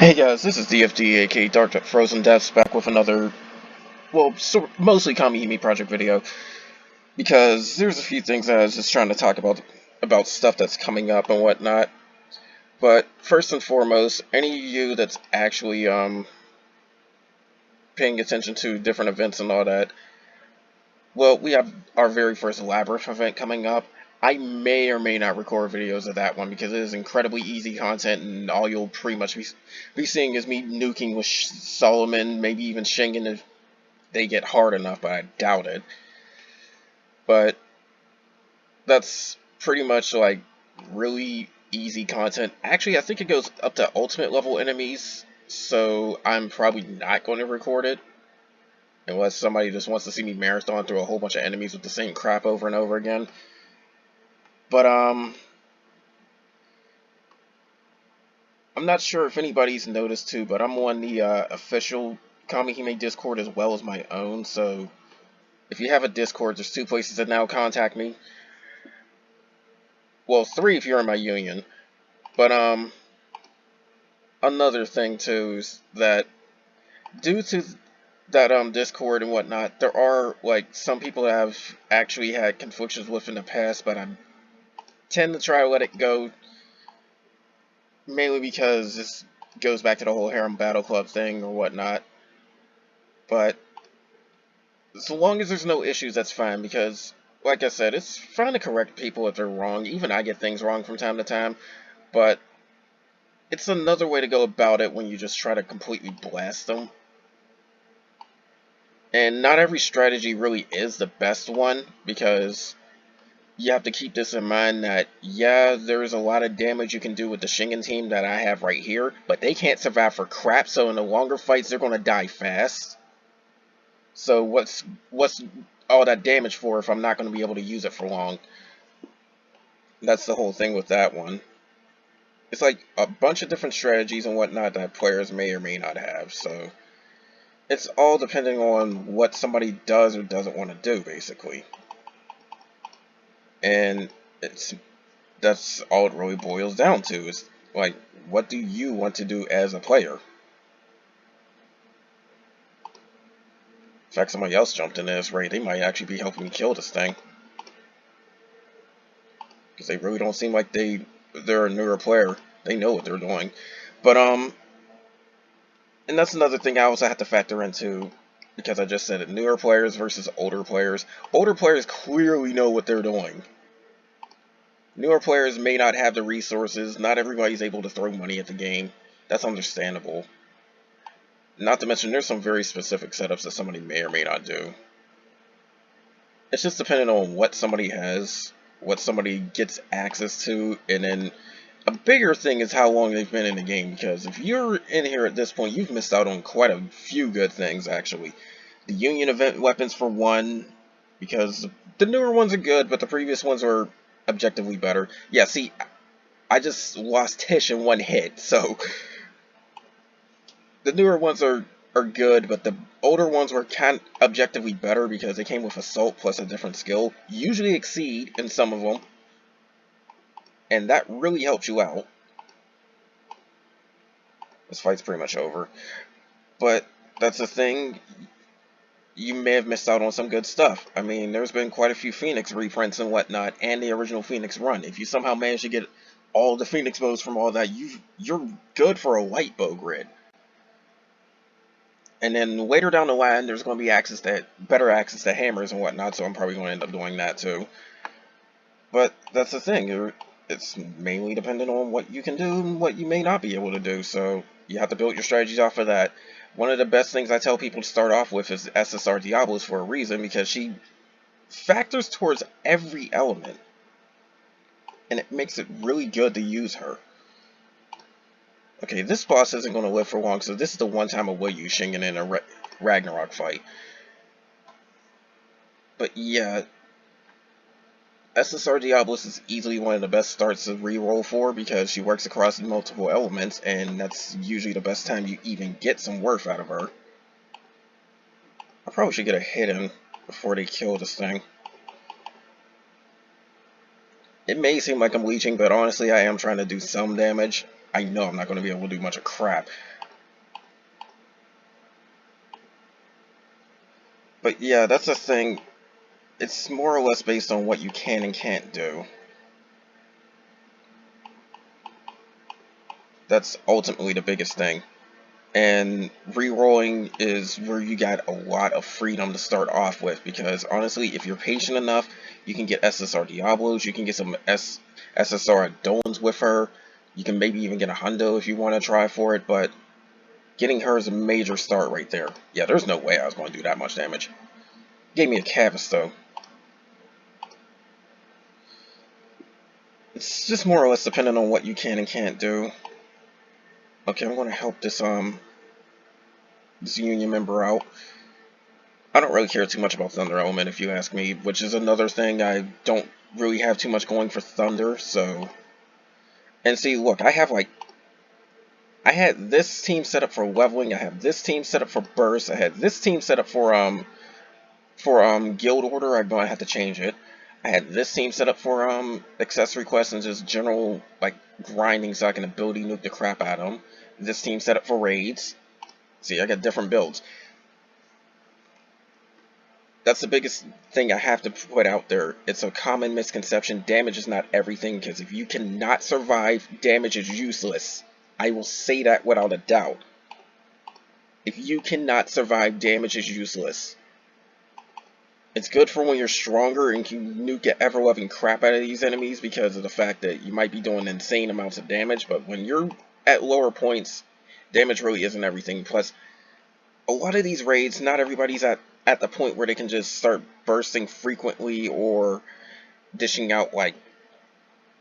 Hey guys, this is DFD, aka Dark Frozen Deaths, back with another, well, mostly Kamihime project video, because there's a few things that I was just trying to talk about stuff that's coming up and whatnot. But first and foremost, any of you that's actually paying attention to different events and all that, well, we have our very first Labyrinth event coming up. I may or may not record videos of that one because it is incredibly easy content, and all you'll pretty much be seeing is me nuking with Solomon, maybe even Shingen if they get hard enough, but I doubt it. But that's pretty much like really easy content. Actually, I think it goes up to ultimate level enemies, so I'm probably not going to record it unless somebody just wants to see me marathon through a whole bunch of enemies with the same crap over and over again. But I'm not sure if anybody's noticed too, but I'm on the official Kamihime Discord as well as my own, so if you have a Discord, there's two places to now contact me. Well, three if you're in my union. But another thing too is that due to that Discord and whatnot, there are like some people that have actually had conflictions with in the past, but I tend to try to let it go, mainly because this goes back to the whole Harem Battle Club thing or whatnot. But so long as there's no issues, that's fine, because like I said, it's fine to correct people if they're wrong. Even I get things wrong from time to time, but it's another way to go about it when you just try to completely blast them. And not every strategy really is the best one, because you have to keep this in mind that, yeah, there's a lot of damage you can do with the Shingen team that I have right here, but they can't survive for crap, so in the longer fights, they're going to die fast. So what's all that damage for if I'm not going to be able to use it for long? That's the whole thing with that one. It's like a bunch of different strategies and whatnot that players may or may not have, so it's all depending on what somebody does or doesn't want to do, basically. And that's all it really boils down to, is like, what do you want to do as a player? In fact, somebody else jumped in this raid. They might actually be helping me kill this thing, because they really don't seem like they're a newer player. They know what they're doing. But and that's another thing I also have to factor into, because I just said it, newer players versus older players. Older players clearly know what they're doing. Newer players may not have the resources. Not everybody's able to throw money at the game. That's understandable. Not to mention, there's some very specific setups that somebody may or may not do. It's just depending on what somebody has, what somebody gets access to, and then a bigger thing is how long they've been in the game, because if you're in here at this point, you've missed out on quite a few good things, actually. The Union event weapons, for one, because the newer ones are good, but the previous ones were objectively better. Yeah, see, I just lost Tish in one hit, so the newer ones are good, but the older ones were kind of objectively better because they came with Assault plus a different skill. You usually exceed in some of them, and that really helps you out. This fight's pretty much over. But that's the thing, you may have missed out on some good stuff. I mean, there's been quite a few Phoenix reprints and whatnot, and the original Phoenix run. If you somehow manage to get all the Phoenix bows from all that, you're good for a light bow grid. And then later down the line, there's going to be better access to hammers and whatnot, so I'm probably going to end up doing that too. But that's the thing, it's mainly dependent on what you can do and what you may not be able to do, so you have to build your strategies off of that. One of the best things I tell people to start off with is SSR Diablos for a reason, because she factors towards every element, and it makes it really good to use her. Okay, this boss isn't going to live for long, so this is the one time I will use Shingen in a Ragnarok fight. But yeah, SSR Diablos is easily one of the best starts to reroll for, because she works across multiple elements, and that's usually the best time you even get some worth out of her. I probably should get a hit in before they kill this thing. It may seem like I'm leeching, but honestly I am trying to do some damage. I know I'm not going to be able to do much of crap. But yeah, that's the thing. It's more or less based on what you can and can't do. That's ultimately the biggest thing. And rerolling is where you got a lot of freedom to start off with, because honestly, if you're patient enough, you can get SSR Diablos, you can get some SSR Adons with her, you can maybe even get a Hundo if you want to try for it, but getting her is a major start right there. Yeah, there's no way I was going to do that much damage. Gave me a Cavus though. It's just more or less dependent on what you can and can't do. Okay, I'm going to help this Union member out. I don't really care too much about Thunder Element, if you ask me, which is another thing. I don't really have too much going for Thunder, so... And see, look, I had this team set up for leveling, I have this team set up for burst, I had this team set up for guild order. I'm gonna have to change it. I had this team set up for accessory quests and just general like grinding so I can ability nuke the crap out of them. This team set up for raids. See, I got different builds. That's the biggest thing I have to put out there. It's a common misconception. Damage is not everything, because if you cannot survive, damage is useless. I will say that without a doubt. If you cannot survive, damage is useless. It's good for when you're stronger and can nuke the ever-loving crap out of these enemies because of the fact that you might be doing insane amounts of damage, but when you're at lower points, damage really isn't everything. Plus, a lot of these raids, not everybody's at the point where they can just start bursting frequently or dishing out like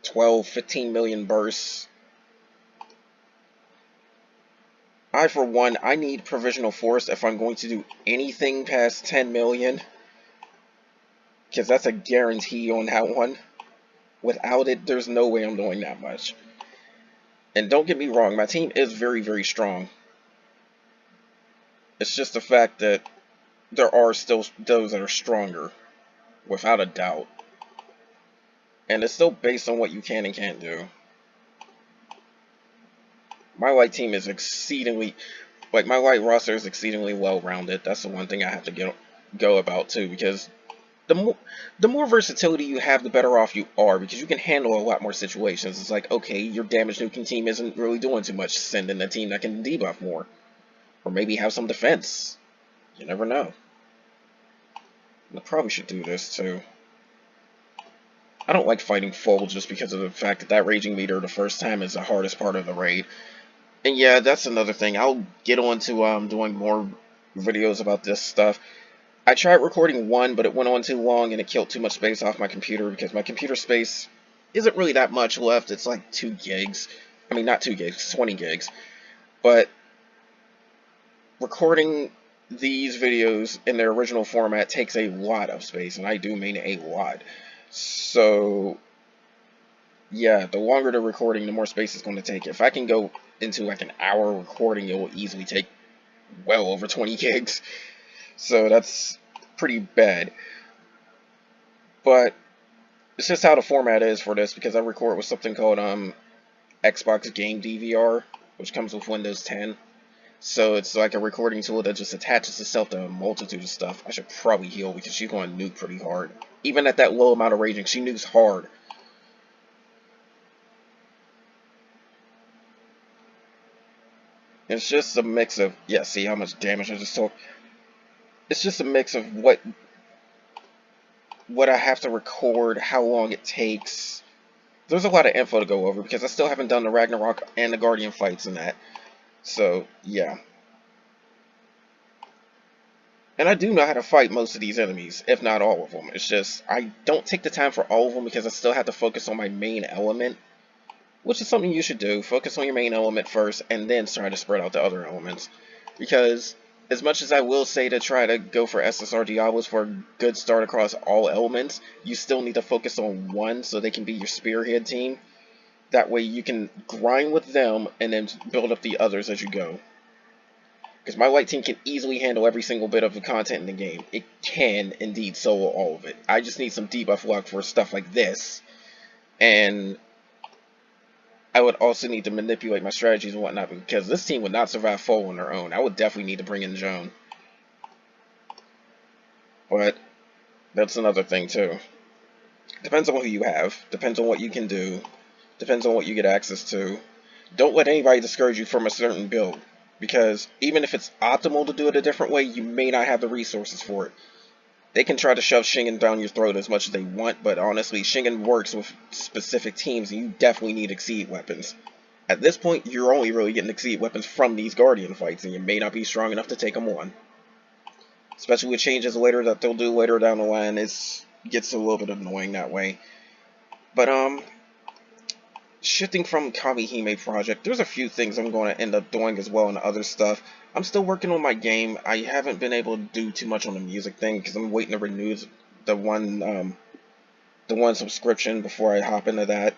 12, 15 million bursts. For one, I need Provisional Force if I'm going to do anything past 10 million. Because that's a guarantee on that one. Without it, there's no way I'm doing that much. And don't get me wrong, my team is very, very strong. It's just the fact that there are still those that are stronger, without a doubt. And it's still based on what you can and can't do. My light team is exceedingly, like my light roster is exceedingly well-rounded. That's the one thing I have to go about too, because the more versatility you have, the better off you are, because you can handle a lot more situations. It's like, okay, your damage nuking team isn't really doing too much, send in a team that can debuff more. Or maybe have some defense. You never know. I probably should do this too. I don't like fighting full just because of the fact that raging meter the first time is the hardest part of the raid. And yeah, that's another thing. I'll get on to doing more videos about this stuff. I tried recording one, but it went on too long and it killed too much space off my computer because my computer space isn't really that much left. It's like 2 gigs. I mean, not 2 gigs, 20 gigs. But recording these videos in their original format takes a lot of space, and I do mean a lot. So, yeah, the longer the recording, the more space it's going to take. If I can go into like an hour recording, it will easily take well over 20 gigs. So that's pretty bad. But it's just how the format is for this, because I record with something called Xbox Game DVR, which comes with Windows 10. So it's like a recording tool that just attaches itself to a multitude of stuff. I should probably heal because she's going to nuke pretty hard. Even at that low amount of raging, she nukes hard. It's just a mix of, yeah, see how much damage I just took? It's just a mix of what I have to record, how long it takes. There's a lot of info to go over because I still haven't done the Ragnarok and the Guardian fights in that. So, yeah. And I do know how to fight most of these enemies, if not all of them. It's just, I don't take the time for all of them because I still have to focus on my main element. Which is something you should do. Focus on your main element first, and then try to spread out the other elements. Because, as much as I will say to try to go for SSR Diablos for a good start across all elements, you still need to focus on one so they can be your spearhead team. That way you can grind with them, and then build up the others as you go. Because my light team can easily handle every single bit of the content in the game. It can, indeed, solo all of it. I just need some debuff luck for stuff like this. And I would also need to manipulate my strategies and whatnot, because this team would not survive full on their own. I would definitely need to bring in Joan. But that's another thing too. Depends on who you have. Depends on what you can do. Depends on what you get access to. Don't let anybody discourage you from a certain build, because even if it's optimal to do it a different way, you may not have the resources for it. They can try to shove Shingen down your throat as much as they want, but honestly, Shingen works with specific teams, and you definitely need Exceed weapons. At this point, you're only really getting Exceed weapons from these Guardian fights, and you may not be strong enough to take them on. Especially with changes later that they'll do later down the line, it gets a little bit annoying that way. But, shifting from Kamihime project, there's a few things I'm going to end up doing as well and other stuff. I'm still working on my game. I haven't been able to do too much on the music thing because I'm waiting to renew the one subscription before I hop into that.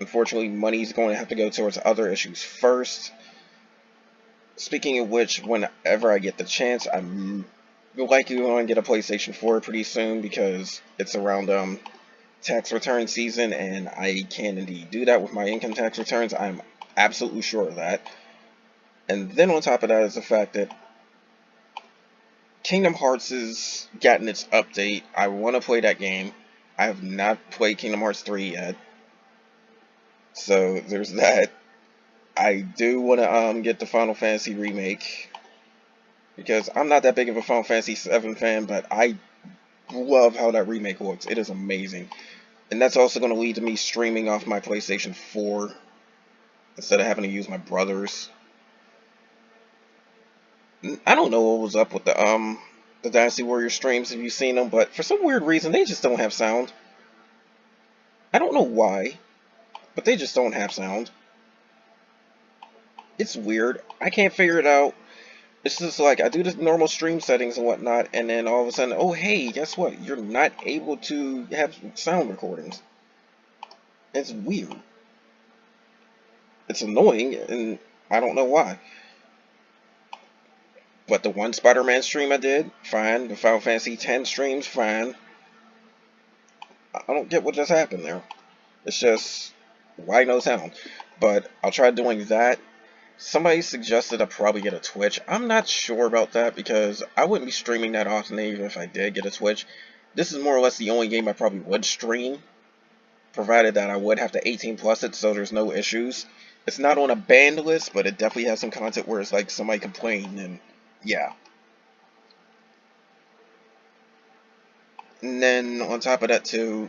Unfortunately, money's going to have to go towards other issues first. Speaking of which, whenever I get the chance, I'm likely going to get a PlayStation 4 pretty soon because it's around tax return season, and I can indeed do that with my income tax returns. I'm absolutely sure of that. And then on top of that is the fact that Kingdom Hearts has gotten its update. I want to play that game. I have not played Kingdom Hearts 3 yet. So there's that. I do want to get the Final Fantasy remake, because I'm not that big of a Final Fantasy 7 fan, but I love how that remake looks. It is amazing. And that's also going to lead to me streaming off my PlayStation 4 instead of having to use my brother's. I don't know what was up with the Dynasty Warrior streams, if you've seen them, but for some weird reason they just don't have sound. I don't know why, but they just don't have sound. It's weird. I can't figure it out. It's just like I do the normal stream settings and whatnot, and then all of a sudden, oh hey, guess what? You're not able to have sound recordings. It's weird. It's annoying, and I don't know why. But the one Spider-Man stream I did, fine. The Final Fantasy X streams, fine. I don't get what just happened there. It's just, why no sound? But I'll try doing that. Somebody suggested I probably get a Twitch. I'm not sure about that because I wouldn't be streaming that often even if I did get a Twitch. This is more or less the only game I probably would stream, provided that I would have to 18 plus it, so there's no issues. It's not on a banned list, but it definitely has some content where it's like somebody complained, and yeah. And then on top of that too,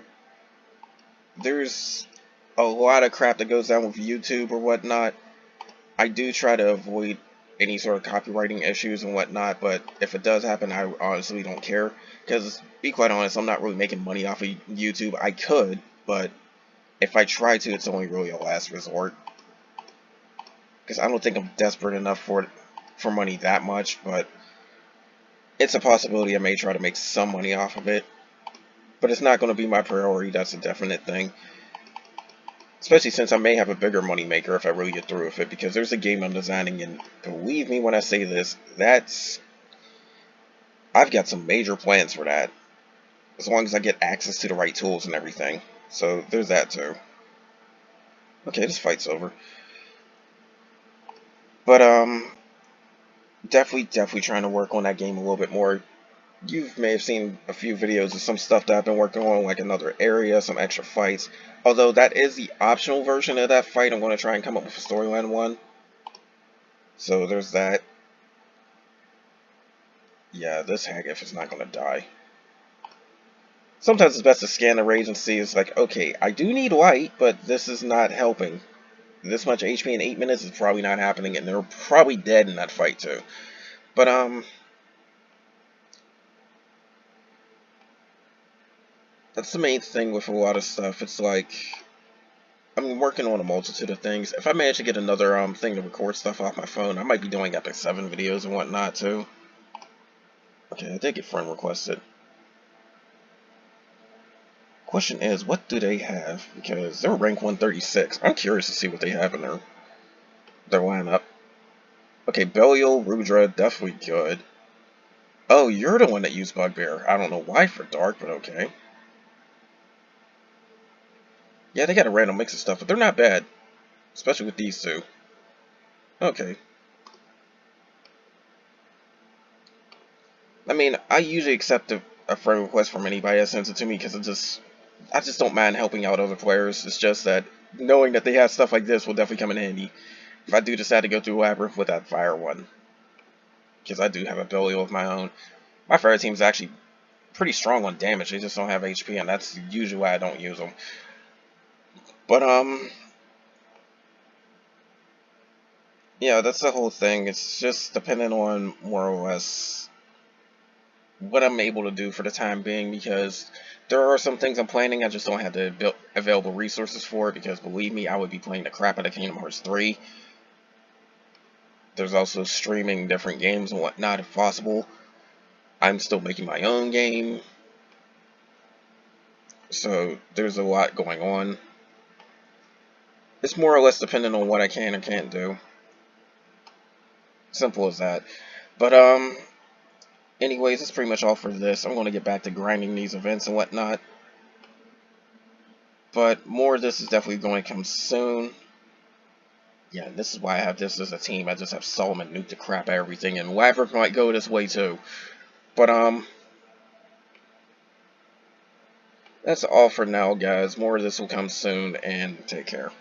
there's a lot of crap that goes down with YouTube or whatnot. I do try to avoid any sort of copywriting issues and whatnot, but if it does happen, I honestly don't care. Because, to be quite honest, I'm not really making money off of YouTube. I could, but if I try to, it's only really a last resort. Because I don't think I'm desperate enough for money that much, but it's a possibility I may try to make some money off of it. But it's not going to be my priority, that's a definite thing. Especially since I may have a bigger money maker if I really get through with it, because there's a game I'm designing, and believe me when I say this, I've got some major plans for that. As long as I get access to the right tools and everything. So there's that too. Okay, this fight's over. But definitely trying to work on that game a little bit more. You may have seen a few videos of some stuff that I've been working on, like another area, some extra fights. Although that is the optional version of that fight, I'm going to try and come up with a storyline one. So there's that. Yeah, this Hagif is not going to die. Sometimes it's best to scan the rage and see, it's like, okay, I do need light, but this is not helping. This much HP in 8 minutes is probably not happening, and they're probably dead in that fight too. But, that's the main thing with a lot of stuff. It's like, I'm working on a multitude of things. If I manage to get another thing to record stuff off my phone, I might be doing Epic 7 videos and whatnot too. Okay, I did get friend requested. Question is, what do they have? Because they're rank 136. I'm curious to see what they have in their lineup. Okay, Belial, Rudra, definitely good. Oh, you're the one that used Bugbear. I don't know why for Dark, but okay. Yeah, they got a random mix of stuff, but they're not bad. Especially with these two. Okay. I mean, I usually accept a friend request from anybody that sends it to me because I just don't mind helping out other players. It's just that knowing that they have stuff like this will definitely come in handy if I do decide to go through Labyrinth with that fire one, because I do have a ability of my own. My fire team is actually pretty strong on damage. They just don't have HP, and that's usually why I don't use them. But yeah, that's the whole thing. It's just dependent on more or less what I'm able to do for the time being, because there are some things I'm planning, I just don't have the available resources for it, because believe me, I would be playing the crap out of Kingdom Hearts 3. There's also streaming different games and whatnot if possible. I'm still making my own game, so there's a lot going on. It's more or less dependent on what I can or can't do. Simple as that. But anyways, that's pretty much all for this. I'm going to get back to grinding these events and whatnot. But more of this is definitely going to come soon. Yeah, this is why I have this as a team. I just have Solomon nuke the crap out of everything, and Labyrinth might go this way too. But that's all for now, guys. More of this will come soon, and take care.